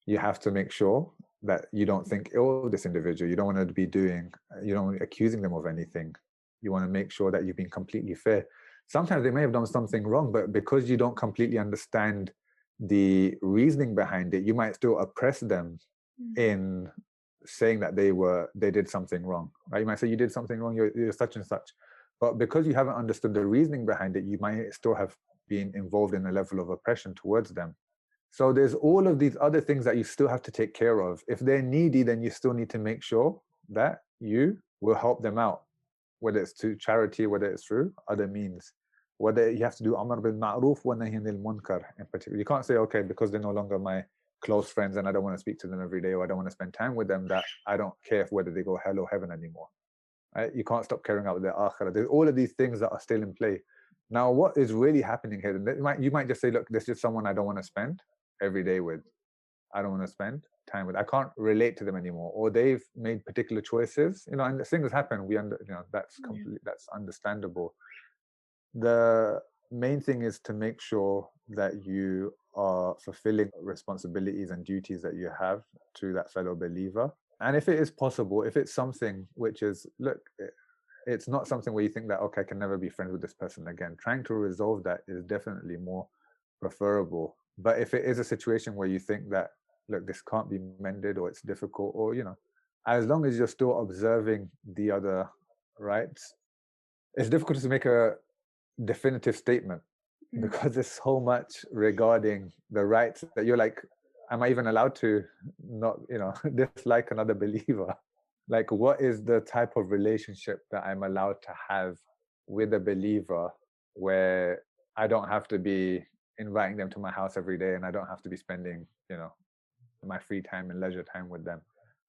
You have to make sure that you don't think ill of this individual. You don't want to be you don't want to be accusing them of anything. You want to make sure that you've been completely fair. Sometimes they may have done something wrong, but because you don't completely understand the reasoning behind it, you might still oppress them in saying that they did something wrong, right? You might say, you did something wrong, you're such and such. But because you haven't understood the reasoning behind it, you might still have been involved in a level of oppression towards them. So there's all of these other things that you still have to take care of. If they're needy, then you still need to make sure that you will help them out, whether it's through charity, whether it's through other means, whether you have to do amr bil ma'ruf wa nahy anil munkar in particular. You can't say, okay, because they're no longer my close friends and I don't want to speak to them every day, or I don't want to spend time with them, that I don't care whether they go hell or heaven anymore. Right? You can't stop caring about their akhirah. There's all of these things that are still in play. Now, what is really happening here? You might just say, look, this is someone I don't want to spend every day with. I don't want to spend time with. I can't relate to them anymore, or they've made particular choices. And things happen. That's completely that's understandable. The main thing is to make sure that you are fulfilling responsibilities and duties that you have to that fellow believer. And if it is possible, if it's something which is, look, it's not something where you think that, okay, I can never be friends with this person again, trying to resolve that is definitely more preferable. But if it is a situation where you think that, look, this can't be mended, or it's difficult, or, as long as you're still observing the other rights, it's difficult to make a definitive statement because there's so much regarding the rights that you're like, am I even allowed to not, dislike another believer? Like, what is the type of relationship that I'm allowed to have with a believer where I don't have to be inviting them to my house every day and I don't have to be spending, my free time and leisure time with them?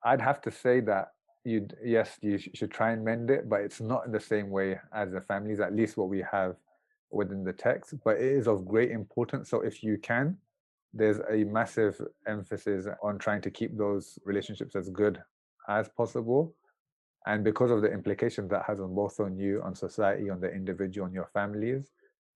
I'd have to say that you should try and mend it, but it's not in the same way as the families, at least what we have within the text. But it is of great importance. So if you can, there's a massive emphasis on trying to keep those relationships as good as possible. And because of the implications that has on both on you, on society, on the individual, on your families,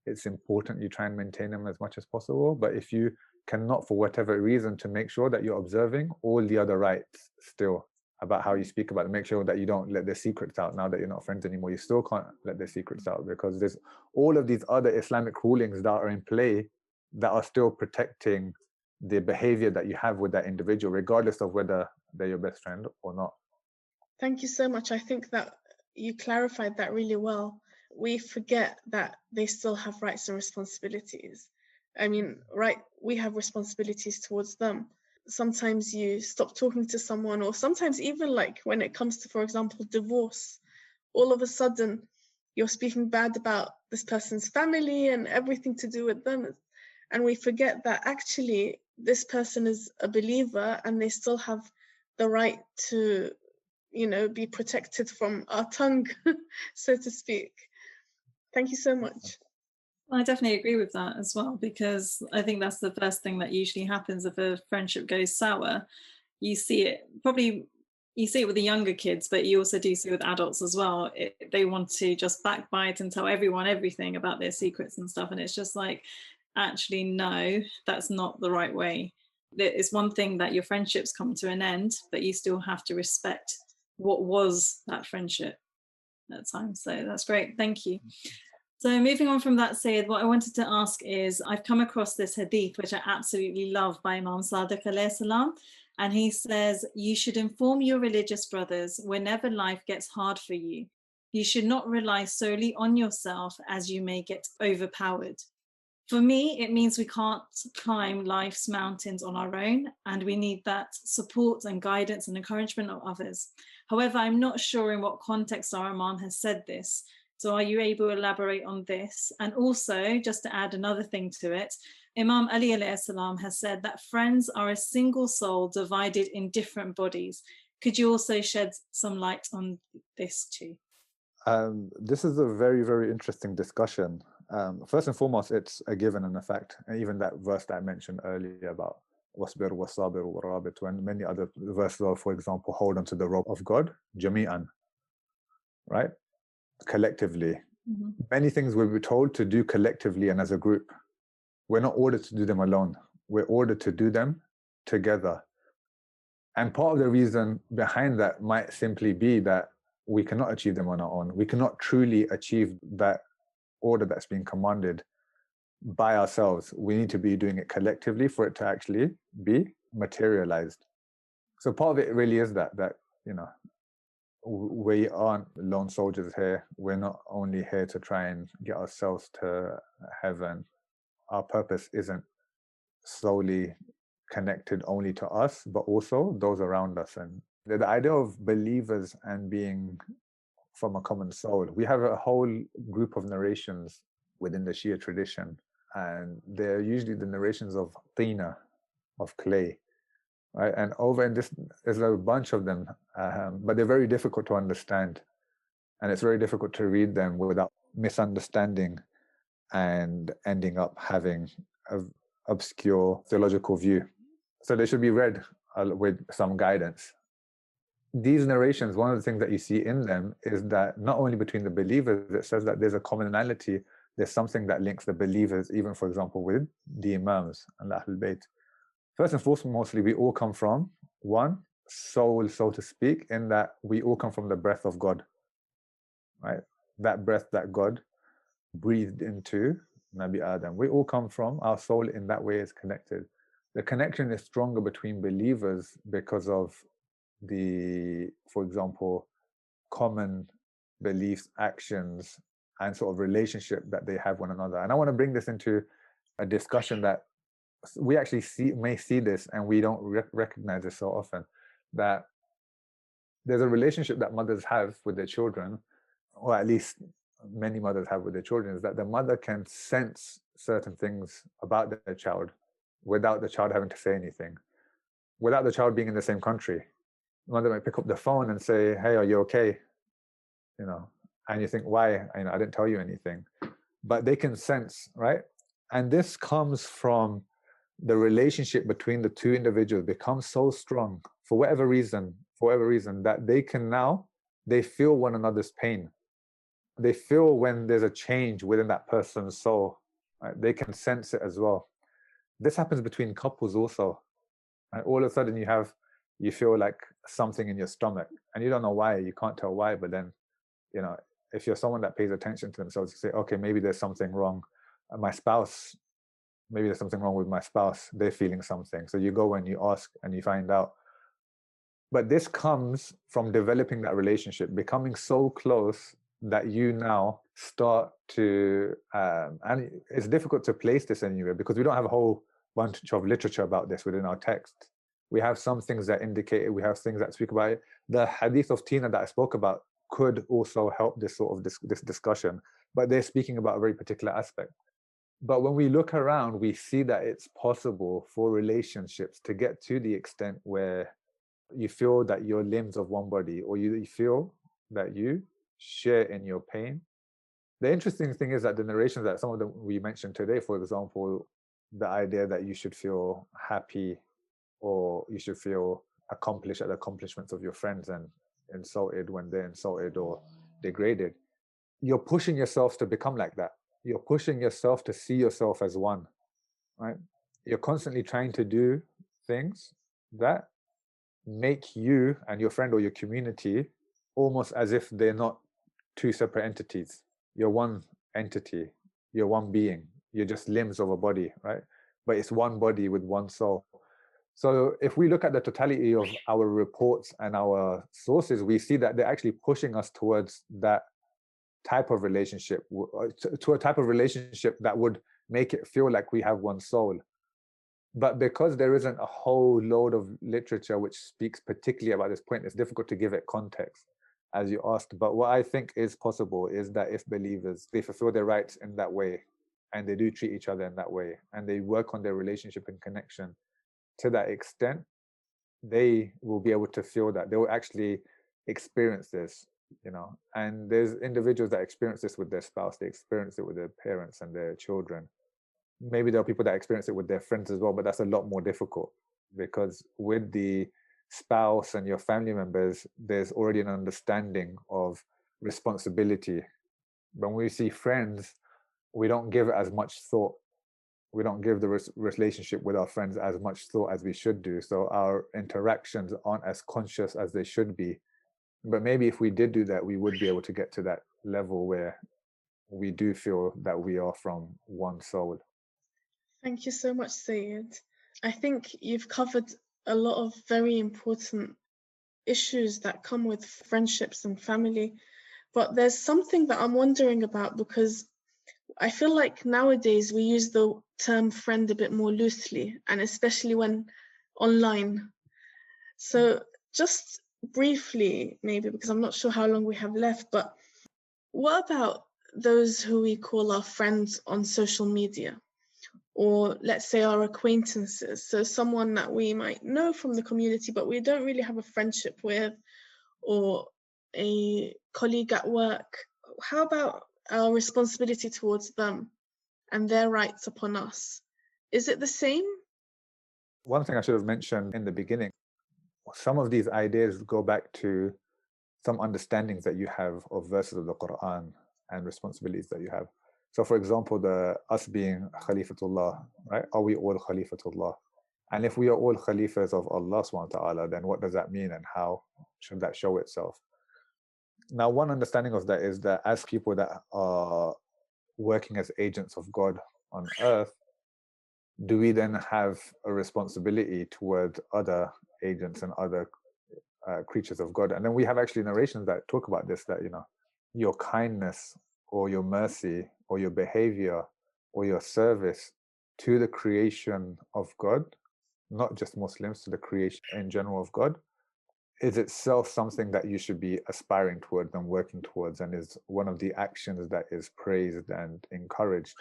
it's important you try and maintain them as much as possible. But if you cannot, for whatever reason, to make sure that you're observing all the other rights still about how you speak about it, make sure that you don't let their secrets out. Now that you're not friends anymore, you still can't let their secrets out, because there's all of these other Islamic rulings that are in play that are still protecting the behavior that you have with that individual, regardless of whether they're your best friend or not. Thank you so much. I think that you clarified that really well. We forget that they still have rights and responsibilities. I mean, right, we have responsibilities towards them. Sometimes you stop talking to someone, or sometimes even like when it comes to, for example, divorce, all of a sudden you're speaking bad about this person's family and everything to do with them. And we forget that actually this person is a believer and they still have the right to, be protected from our tongue, so to speak. Thank you so much. I definitely agree with that as well, because I think that's the first thing that usually happens if a friendship goes sour. You see it with the younger kids, but you also do see it with adults as well. They want to just backbite and tell everyone everything about their secrets and stuff. And it's just like, actually, no, that's not the right way. It's one thing that your friendships come to an end, but you still have to respect what was that friendship at that time. So that's great. Thank you. So moving on from that, Sayyid, what I wanted to ask is, I've come across this hadith, which I absolutely love, by Imam Sadiq alayhi salam. And he says, you should inform your religious brothers whenever life gets hard for you. You should not rely solely on yourself, as you may get overpowered. For me, it means we can't climb life's mountains on our own, and we need that support and guidance and encouragement of others. However, I'm not sure in what context our Imam has said this. So are you able to elaborate on this? And also, just to add another thing to it, Imam Ali alayhi salam has said that friends are a single soul divided in different bodies. Could you also shed some light on this too? This is a very, very interesting discussion. First and foremost, it's a given and a fact. And even that verse that I mentioned earlier about wasbir wasabir warabit, and many other verses, for example, hold onto the rope of God, jami'an, right? Collectively. Mm-hmm. Many things we're told to do collectively and as a group. We're not ordered to do them alone. We're ordered to do them together. And part of the reason behind that might simply be that we cannot achieve them on our own. We cannot truly achieve that order that's being commanded by ourselves. We need to be doing it collectively for it to actually be materialized. So part of it really is that we aren't lone soldiers here. We're not only here to try and get ourselves to heaven. Our purpose isn't solely connected only to us, but also those around us. And the idea of believers and being from a common soul, we have a whole group of narrations within the Shia tradition, and they're usually the narrations of tina, of clay. right? And over in this, there's a bunch of them, but they're very difficult to understand. And it's very difficult to read them without misunderstanding and ending up having an obscure theological view. So they should be read with some guidance. These narrations, one of the things that you see in them is that not only between the believers, it says that there's a commonality, there's something that links the believers, even, for example, with the Imams and the Ahlul Bayt. First and foremostly, we all come from one soul, so to speak, in that we all come from the breath of God, right? That breath that God breathed into Nabi Adam. We all come from, our soul in that way is connected. The connection is stronger between believers because of the, for example, common beliefs, actions, and sort of relationship that they have one another. And I want to bring this into a discussion that we actually may see this, and we don't recognize it so often, that there's a relationship that mothers have with their children, or at least many mothers have with their children, is that the mother can sense certain things about their child without the child having to say anything, without the child being in the same country. The mother might pick up the phone and say, "Hey, are you okay?" And you think, why? I didn't tell you anything. But they can sense, right? And this comes from the relationship between the two individuals becomes so strong for whatever reason, that they feel one another's pain. They feel when there's a change within that person's soul, right? They can sense it as well. This happens between couples also. And all of a sudden you feel like something in your stomach and you don't know why, you can't tell why, but then, if you're someone that pays attention to themselves, you say, okay, maybe there's something wrong. Maybe there's something wrong with my spouse. They're feeling something. So you go and you ask and you find out. But this comes from developing that relationship, becoming so close that you now start to, and it's difficult to place this anywhere because we don't have a whole bunch of literature about this within our text. We have some things that indicate it. We have things that speak about it. The hadith of Tina that I spoke about could also help this sort of this discussion, but they're speaking about a very particular aspect. But when we look around, we see that it's possible for relationships to get to the extent where you feel that you're limbs of one body, or you feel that you share in your pain. The interesting thing is that the narrations that some of them we mentioned today, for example, the idea that you should feel happy or you should feel accomplished at the accomplishments of your friends and insulted when they're insulted or degraded, you're pushing yourself to become like that. You're pushing yourself to see yourself as one, right? You're constantly trying to do things that make you and your friend or your community almost as if they're not two separate entities. You're one entity, you're one being, you're just limbs of a body, right? But it's one body with one soul. So if we look at the totality of our reports and our sources, we see that they're actually pushing us towards that type of relationship, to a type of relationship that would make it feel like we have one soul. But because there isn't a whole load of literature which speaks particularly about this point, it's difficult to give it context, as you asked. But what I think is possible is that if believers, they fulfill their rights in that way, and they do treat each other in that way, and they work on their relationship and connection to that extent, they will be able to feel that. They will actually experience this, and there's individuals that experience this with their spouse, they experience it with their parents and their children. Maybe there are people that experience it with their friends as well, but that's a lot more difficult because with the spouse and your family members, there's already an understanding of responsibility. When we see friends, we don't give it as much thought. We don't give the relationship with our friends as much thought as we should do. So our interactions aren't as conscious as they should be. But maybe if we did do that, we would be able to get to that level where we do feel that we are from one soul. Thank you so much, Sayyid. I think you've covered a lot of very important issues that come with friendships and family. But there's something that I'm wondering about, because I feel like nowadays we use the term friend a bit more loosely, and especially when online. So just briefly, maybe, because I'm not sure how long we have left, but what about those who we call our friends on social media? or let's say our acquaintances, so someone that we might know from the community but we don't really have a friendship with, or a colleague at work. How about our responsibility towards them and their rights upon us? Is it the same? One thing I should have mentioned in the beginning, some of these ideas go back to some understandings that you have of verses of the Quran and responsibilities that you have. So for example, us being Khalifatullah, right? Are we all Khalifatullah? And if we are all Khalifas of Allah subhanahu wa ta'ala, then what does that mean and how should that show itself? Now, one understanding of that is that as people that are working as agents of God on earth, do we then have a responsibility toward other agents and other creatures of God? And then we have actually narrations that talk about this, that, you know, your kindness or your mercy or your behavior or your service to the creation of God, not just Muslims, to the creation in general of God, is itself something that you should be aspiring towards and working towards, and is one of the actions that is praised and encouraged.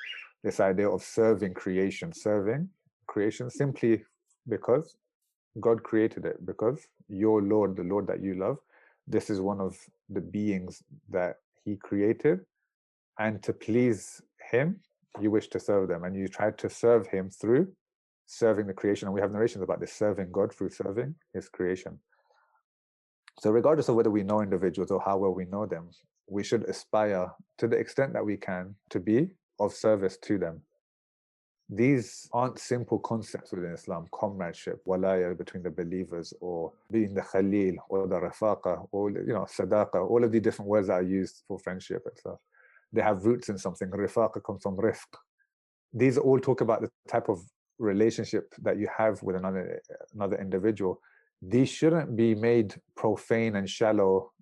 This idea of serving creation simply because God created it, because your Lord, the Lord that you love, this is one of the beings that He created, and to please Him, you wish to serve them, and you try to serve Him through serving the creation. And we have narrations about this, serving God through serving His creation. So regardless of whether we know individuals or how well we know them, we should aspire to the extent that we can to be of service to them. These aren't simple concepts within Islam: comradeship, walaya between the believers, or being the khalil, or the rafaqa, or, you know, sadaqa, all of the different words that are used for friendship and stuff. They have roots in something. Rifaqa comes from rifq. These all talk about the type of relationship that you have with another individual. These shouldn't be made profane and shallow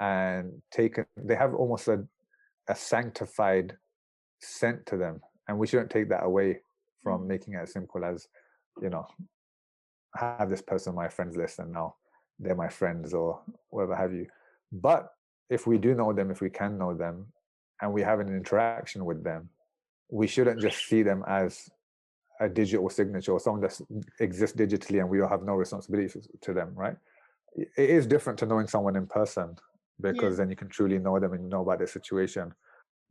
and taken. They have almost a sanctified scent to them, and we shouldn't take that away from making it as simple as, you know, I have this person on my friends list and now they're my friends or whatever have you. But if we do know them, if we can know them, and we have an interaction with them, we shouldn't just see them as a digital signature or someone that exists digitally and we don't have no responsibility to them, right? It is different to knowing someone in person, because then you can truly know them and you know about their situation.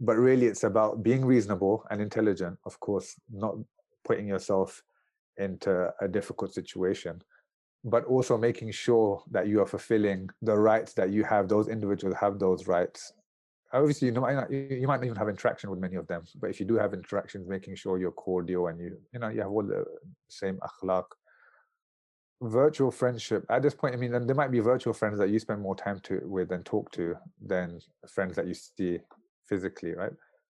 But really, it's about being reasonable and intelligent, of course, not putting yourself into a difficult situation, but also making sure that you are fulfilling the rights that you have. Those individuals have those rights. Obviously, you might not even have interaction with many of them, but if you do have interactions, making sure you're cordial and you have all the same akhlaq. Virtual friendship at this point, I mean, there might be virtual friends that you spend more time with and talk to than friends that you see physically, right?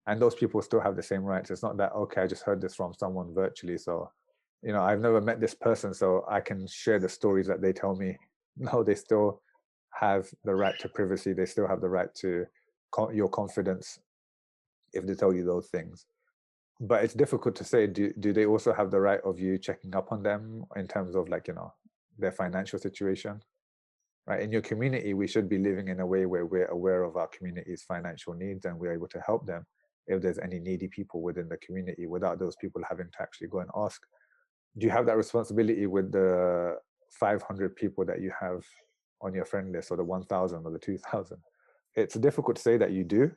And those people still have the same rights. It's not that, okay, I just heard this from someone virtually, so, you know, I've never met this person, so I can share the stories that they tell me. No, they still have the right to privacy. They still have the right to your confidence if they tell you those things. But it's difficult to say, do they also have the right of you checking up on them in terms of, like, you know, their financial situation, right? In your community, we should be living in a way where we're aware of our community's financial needs and we're able to help them if there's any needy people within the community, without those people having to actually go and ask. Do you have that responsibility with the 500 people that you have on your friend list, or the 1,000 or the 2,000? It's difficult to say that you do.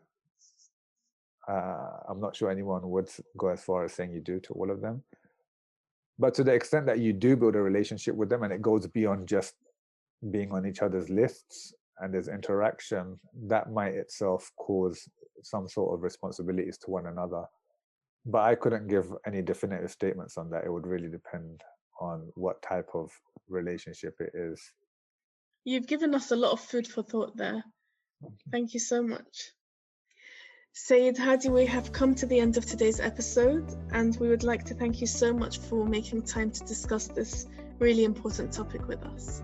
I'm not sure anyone would go as far as saying you do to all of them. But to the extent that you do build a relationship with them and it goes beyond just being on each other's lists and there's interaction, that might itself cause some sort of responsibilities to one another. But I couldn't give any definitive statements on that. It would really depend on what type of relationship it is. You've given us a lot of food for thought there. Thank you so much. Sayyid Hadi, we have come to the end of today's episode, and we would like to thank you so much for making time to discuss this really important topic with us.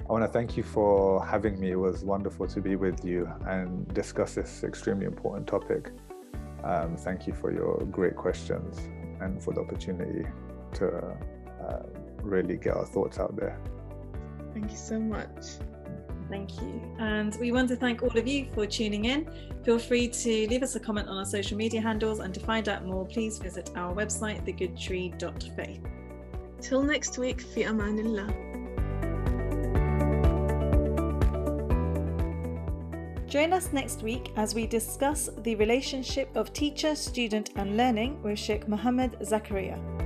I want to thank you for having me. It was wonderful to be with you and discuss this extremely important topic. Thank you for your great questions and for the opportunity to really get our thoughts out there. Thank you so much. Thank you. And we want to thank all of you for tuning in. Feel free to leave us a comment on our social media handles, and to find out more, please visit our website, thegoodtree.faith. Till next week, fi amanillah. Join us next week as we discuss the relationship of teacher, student and learning with Sheikh Muhammad Zakaria.